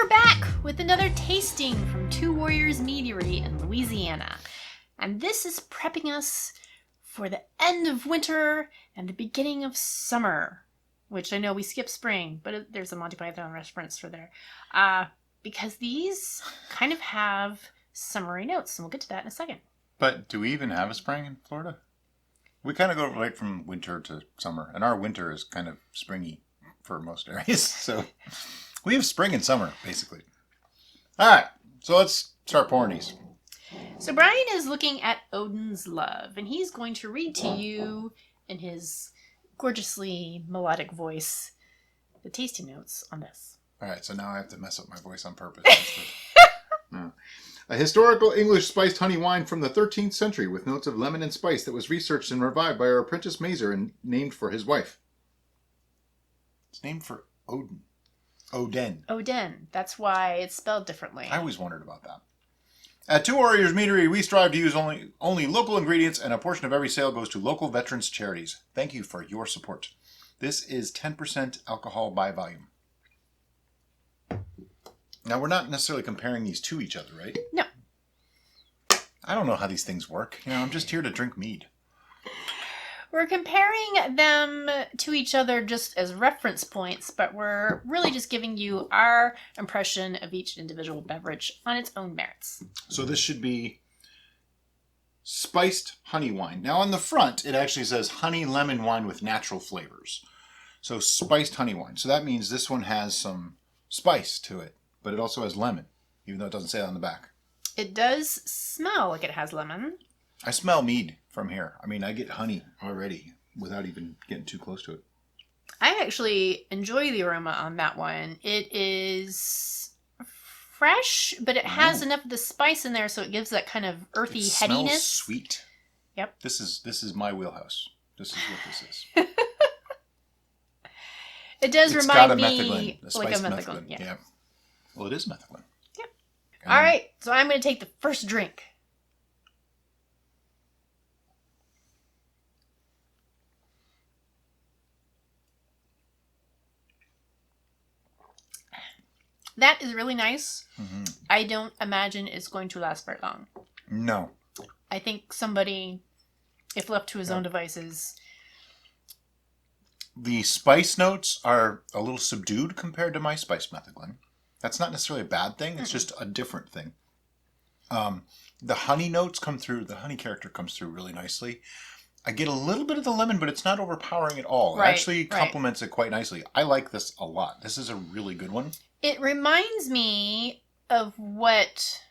we're back with another tasting from Two Warriors Meadery in Louisiana. And this is prepping us for the end of winter and the beginning of summer. Which I know we skipped spring, but there's a Monty Python reference for there. Because these kind of have summery notes, and we'll get to that in a second. But do we even have a spring in Florida? We kind of go right from winter to summer, and our winter is kind of springy for most areas. So we have spring and summer, basically. All right, so let's start pouring these. So Brian is looking at Odin's Love, and he's going to read to you in his gorgeously melodic voice the tasting notes on this. All right, so now I have to mess up my voice on purpose. A historical English spiced honey wine from the 13th century with notes of lemon and spice that was researched and revived by our apprentice Mazer and named for his wife. It's named for Odin. Oden. Odin. That's why it's spelled differently. I always wondered about that. At Two Warriors Meadery, we strive to use only local ingredients, and a portion of every sale goes to local veterans charities. Thank you for your support. This is 10% alcohol by volume. Now, we're not necessarily comparing these to each other, right? No. I don't know how these things work. I'm just here to drink mead. We're comparing them to each other just as reference points, but we're really just giving you our impression of each individual beverage on its own merits. So this should be spiced honey wine. Now on the front, it actually says honey lemon wine with natural flavors. So spiced honey wine. So that means this one has some spice to it, but it also has lemon, even though it doesn't say that on the back. It does smell like it has lemon. I smell mead from here. I mean, I get honey already without even getting too close to it. I actually enjoy the aroma on that one. It is fresh, but it has enough of the spice in there, so it gives that kind of earthy it headiness. Smells sweet. Yep. This is my wheelhouse. This is what this is. It does it's remind got a me like a methylene. Yeah. Well, it is methylene. Yep. All right, so I'm going to take the first drink. That is really nice. Mm-hmm. I don't imagine it's going to last very long. No. I think somebody, if left to his own devices... The spice notes are a little subdued compared to my spice methylene. That's not necessarily a bad thing. It's just a different thing. The honey notes come through. The honey character comes through really nicely. I get a little bit of the lemon, but it's not overpowering at all. It actually complements it quite nicely. I like this a lot. This is a really good one. It reminds me of what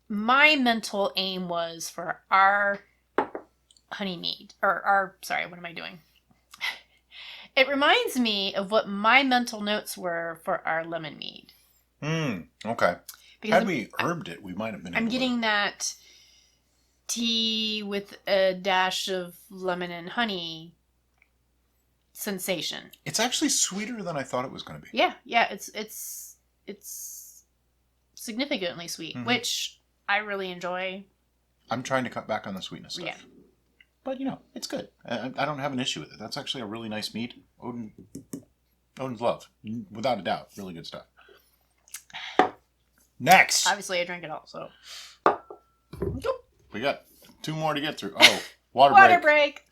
my mental aim was for our honey mead. What am I doing? It reminds me of what my mental notes were for our lemon mead. Okay. Because had we herbed it, we might have been able I'm getting that tea with a dash of lemon and honey sensation. It's actually sweeter than I thought it was going to be. Yeah, it's significantly sweet, which I really enjoy. I'm trying to cut back on the sweetness stuff. Yeah. But, it's good. I don't have an issue with it. That's actually a really nice mead. Odin's Love. Without a doubt. Really good stuff. Next! Obviously, I drank it all, so... We got 2 more to get through. Oh, water break.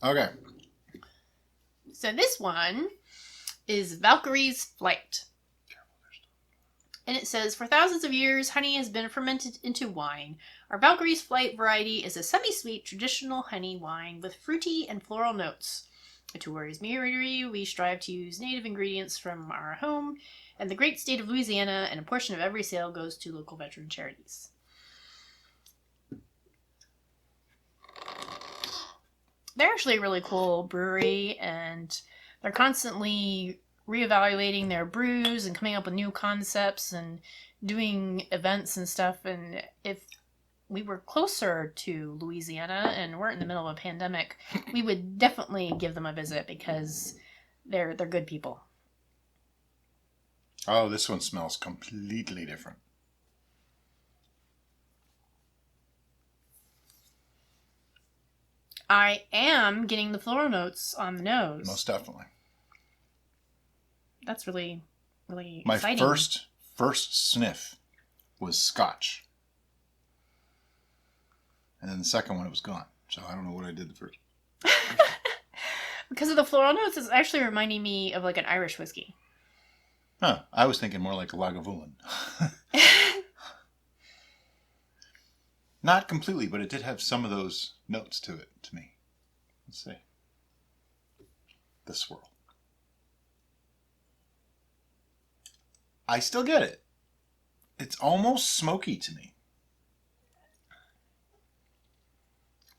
Okay. So this one is Valkyrie's Flight. And it says, for thousands of years, honey has been fermented into wine. Our Valkyrie's Flight variety is a semi-sweet traditional honey wine with fruity and floral notes. At Two Warriors Meadery, we strive to use native ingredients from our home and the great state of Louisiana, and a portion of every sale goes to local veteran charities. They're actually a really cool brewery, and they're constantly reevaluating their brews and coming up with new concepts and doing events and stuff. And if we were closer to Louisiana and weren't in the middle of a pandemic, we would definitely give them a visit because they're good people. Oh, this one smells completely different. I am getting the floral notes on the nose. Most definitely. That's really, really My exciting. first sniff was Scotch. And then the second one, it was gone. So I don't know what I did the first. Because of the floral notes, it's actually reminding me of like an Irish whiskey. Huh. I was thinking more like a Lagavulin. Not completely, but it did have some of those notes to it, to me. Let's see. The swirl. I still get it. It's almost smoky to me.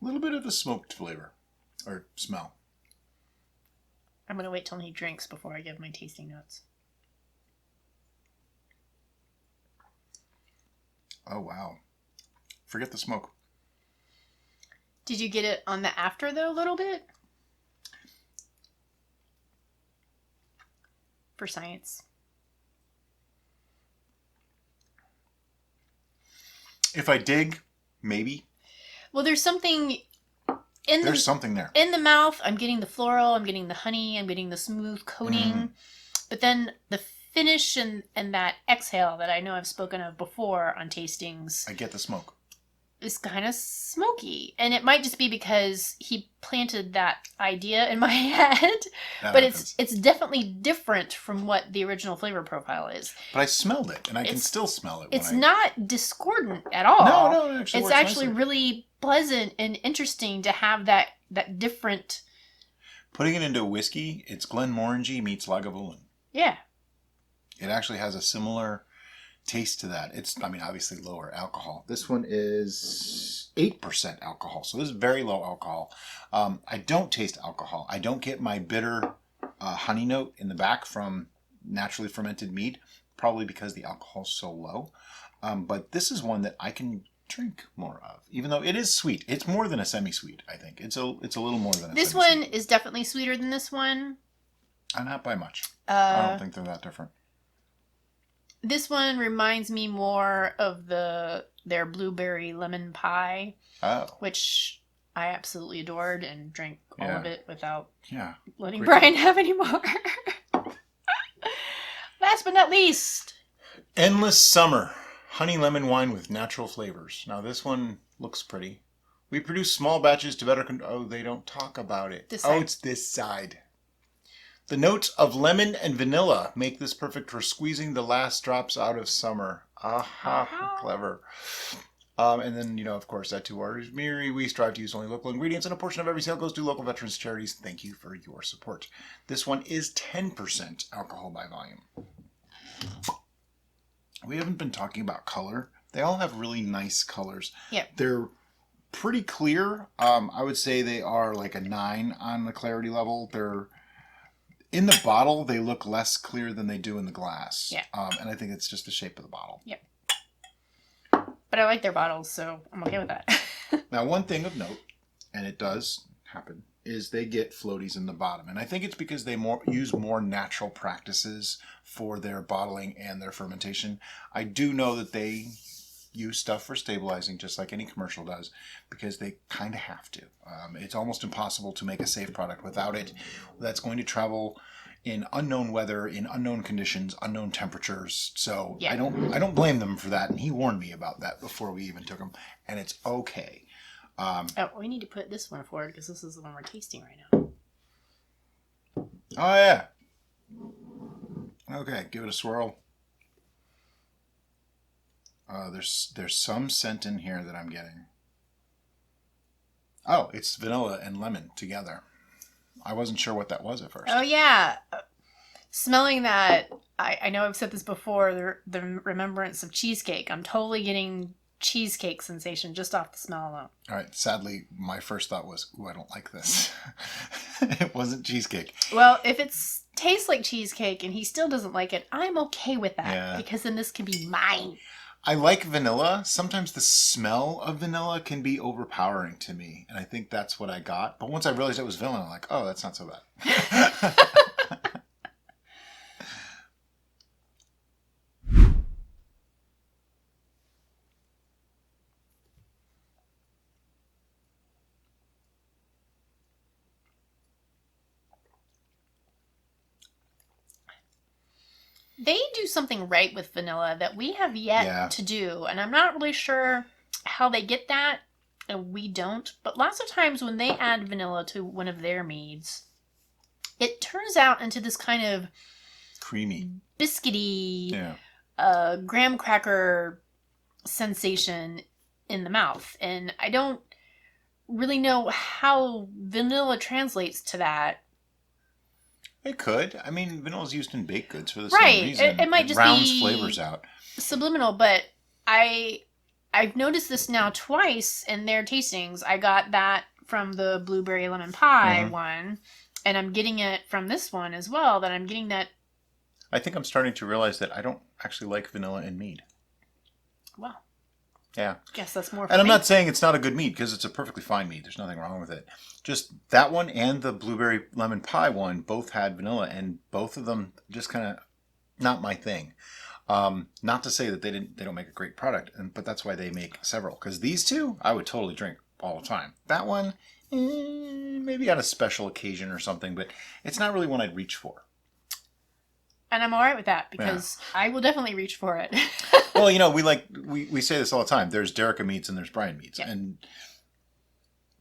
A little bit of a smoked flavor. Or smell. I'm going to wait till he drinks before I give my tasting notes. Oh, wow. Forget the smoke. Did you get it on the after, though, a little bit? For science. If I dig, maybe. Well, there's something... There's something there. In the mouth, I'm getting the floral, I'm getting the honey, I'm getting the smooth coating. Mm. But then the finish and that exhale that I know I've spoken of before on tastings... I get the smoke. Is kind of smoky. And it might just be because he planted that idea in my head. But it's definitely different from what the original flavor profile is. But I smelled it, and I can still smell it. It's not discordant at all. No, it it's actually really pleasant and interesting to have that different... Putting it into a whiskey, it's Glenmorangie meets Lagavulin. Yeah. It actually has a similar taste to that. It's, I mean, obviously lower alcohol. This one is 8% alcohol, so this is very low alcohol. I don't taste alcohol. I don't get my bitter honey note in the back from naturally fermented mead, probably because the alcohol is so low. But this is one that I can drink more of, even though it is sweet. It's more than a semi-sweet, I think. It's a little more than a This semi-sweet. one is definitely sweeter than this one. Not by much. I don't think they're that different. This one reminds me more of their blueberry lemon pie, which I absolutely adored and drank all of it without letting Brian have any more. Last but not least, Endless Summer honey lemon wine with natural flavors. Now this one looks pretty. We produce small batches to better Oh, they don't talk about it. It's this side. The notes of lemon and vanilla make this perfect for squeezing the last drops out of summer. Aha, clever. And then, of course, at Two Warriors Meadery, we strive to use only local ingredients, and a portion of every sale goes to local veterans charities. Thank you for your support. This one is 10% alcohol by volume. We haven't been talking about color. They all have really nice colors. Yep. They're pretty clear. I would say they are like a 9 on the clarity level. They're... In the bottle, they look less clear than they do in the glass. Yeah. And I think it's just the shape of the bottle. Yep. But I like their bottles, so I'm okay with that. Now, one thing of note, and it does happen, is they get floaties in the bottom. And I think it's because they use more natural practices for their bottling and their fermentation. I do know that they use stuff for stabilizing, just like any commercial does, because they kind of have to. It's almost impossible to make a safe product without it. That's going to travel in unknown weather, in unknown conditions, unknown temperatures. So I don't blame them for that. And he warned me about that before we even took them, and it's okay. We need to put this one forward because this is the one we're tasting right now. Oh yeah. Okay, give it a swirl. There's some scent in here that I'm getting. Oh, it's vanilla and lemon together. I wasn't sure what that was at first. Oh, yeah. Smelling that, I know I've said this before, the remembrance of cheesecake. I'm totally getting cheesecake sensation just off the smell alone. All right. Sadly, my first thought was, ooh, I don't like this. It wasn't cheesecake. Well, if it tastes like cheesecake and he still doesn't like it, I'm okay with that because then this can be mine. I like vanilla. Sometimes the smell of vanilla can be overpowering to me, and I think that's what I got. But once I realized it was vanilla, I'm like, oh, that's not so bad. They do something right with vanilla that we have yet to do, and I'm not really sure how they get that, and we don't. But lots of times when they add vanilla to one of their meads, it turns out into this kind of creamy, biscuity, graham cracker sensation in the mouth, and I don't really know how vanilla translates to that. It could. I mean, vanilla is used in baked goods for the right. same reason. It might just rounds be flavors out. Subliminal, but I've noticed this now twice in their tastings. I got that from the blueberry lemon pie one, and I'm getting it from this one as well. That I'm getting that. I think I'm starting to realize that I don't actually like vanilla in mead. Well, yeah. Guess that's more for And I'm me. not saying it's not a good mead, because it's a perfectly fine mead. There's nothing wrong with it. Just that one and the blueberry lemon pie one both had vanilla, and both of them just kind of not my thing. Not to say that they don't make a great product, but that's why they make several. Because these two, I would totally drink all the time. That one, maybe on a special occasion or something, but it's not really one I'd reach for. And I'm all right with that, because I will definitely reach for it. Well, we say this all the time. There's Derica meads and there's Brian meads, and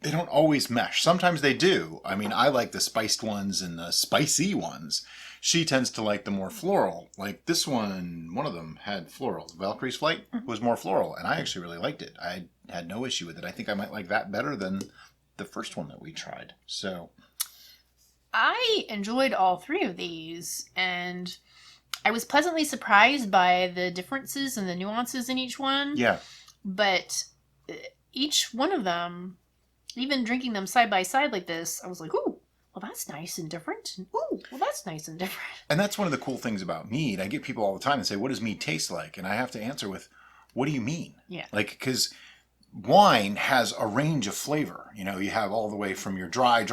they don't always mesh. Sometimes they do. I mean, I like the spiced ones and the spicy ones. She tends to like the more floral. Like this one of them had floral. Valkyrie's Flight was more floral, and I actually really liked it. I had no issue with it. I think I might like that better than the first one that we tried. So I enjoyed all three of these, and I was pleasantly surprised by the differences and the nuances in each one. Yeah. But each one of them, even drinking them side by side like this, I was like, ooh, well, that's nice and different. And, ooh, well, that's nice and different. And that's one of the cool things about mead. I get people all the time that say, what does mead taste like? And I have to answer with, what do you mean? Yeah. Like, because wine has a range of flavor. You have all the way from your dry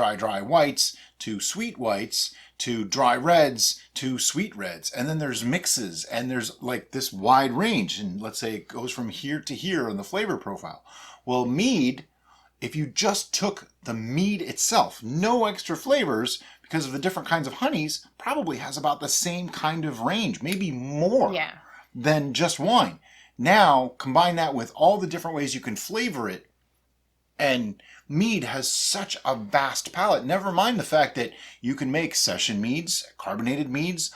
whites to sweet whites to dry reds to sweet reds. And then there's mixes, and there's like this wide range. And let's say it goes from here to here in the flavor profile. Well, mead, if you just took the mead itself, no extra flavors, because of the different kinds of honeys, probably has about the same kind of range, maybe more than just wine. Now, combine that with all the different ways you can flavor it, and mead has such a vast palette. Never mind the fact that you can make session meads, carbonated meads,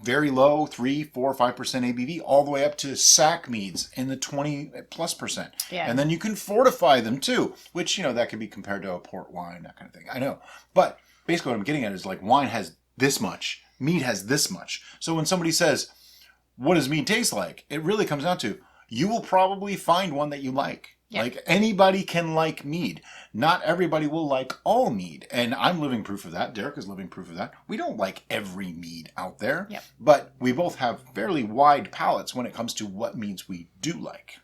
very low, 3, 4, 5% ABV, all the way up to sack meads in the 20+%. Yeah. And then you can fortify them too, which, that could be compared to a port wine, that kind of thing. I know. But basically what I'm getting at is like wine has this much, mead has this much. So when somebody says, what does mead taste like? It really comes down to, you will probably find one that you like. Yep. Like anybody can like mead. Not everybody will like all mead. And I'm living proof of that. Derek is living proof of that. We don't like every mead out there. Yep. But we both have fairly wide palettes when it comes to what meads we do like.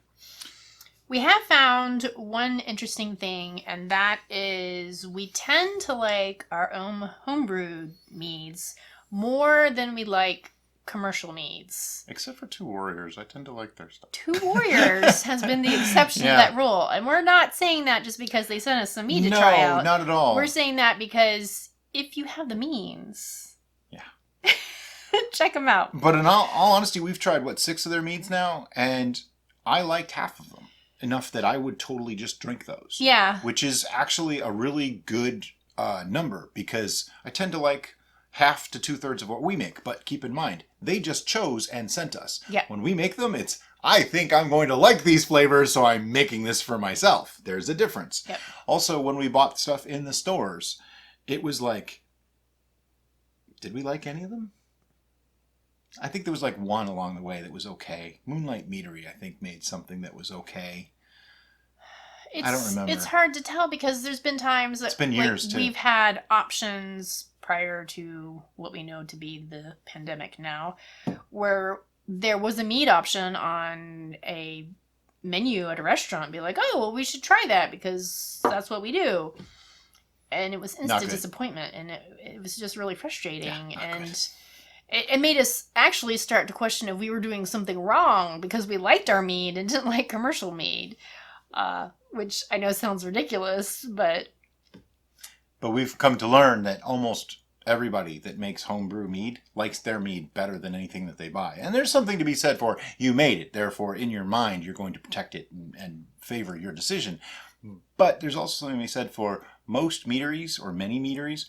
We have found one interesting thing, and that is we tend to like our own homebrewed meads more than we like commercial meads. Except for Two Warriors. I tend to like their stuff. Two Warriors has been the exception to that rule. And we're not saying that just because they sent us some mead to try out. No, not at all. We're saying that because if you have the means, check them out. But in all honesty, we've tried, 6 of their meads now? And I liked half of them. Enough that I would totally just drink those. Yeah. Which is actually a really good number, because I tend to like half to 2/3 of what we make. But keep in mind, they just chose and sent us. Yeah. When we make them, it's, I think I'm going to like these flavors, so I'm making this for myself. There's a difference. Yep. Also, when we bought stuff in the stores, it was like, did we like any of them? I think there was one along the way that was okay. Moonlight Meadery, I think, made something that was okay. I don't remember. It's hard to tell because there's been times that it's been years too. We've had options prior to what we know to be the pandemic now, where there was a meat option on a menu at a restaurant. Be like, oh, well, we should try that because that's what we do. And it was instant disappointment, and it was just really frustrating. Yeah, and it made us actually start to question if we were doing something wrong because we liked our mead and didn't like commercial mead, which I know sounds ridiculous, but we've come to learn that almost everybody that makes homebrew mead likes their mead better than anything that they buy. And there's something to be said for you made it. Therefore, in your mind, you're going to protect it and favor your decision. But there's also something to be said for most meaderies or many meaderies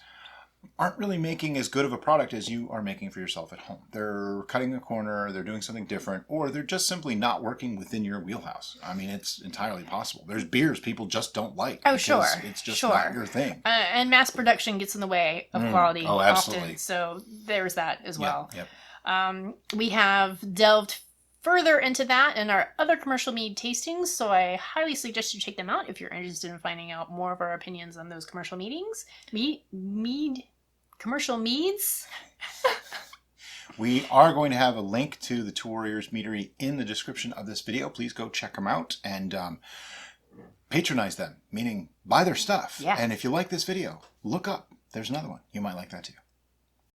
aren't really making as good of a product as you are making for yourself at home. They're cutting a corner, they're doing something different, or they're just simply not working within your wheelhouse. I mean, it's entirely possible. There's beers people just don't like. Oh, sure. It's just not your thing. And mass production gets in the way of quality absolutely. often. So there's that as well. Yep. We have delved further into that in our other commercial mead tastings, so I highly suggest you check them out if you're interested in finding out more of our opinions on those commercial commercial meads. We are going to have a link to the Two Warriors Meadery in the description of this video. Please go check them out and patronize them, meaning buy their stuff. Yeah. And if you like this video, look up. There's another one. You might like that too.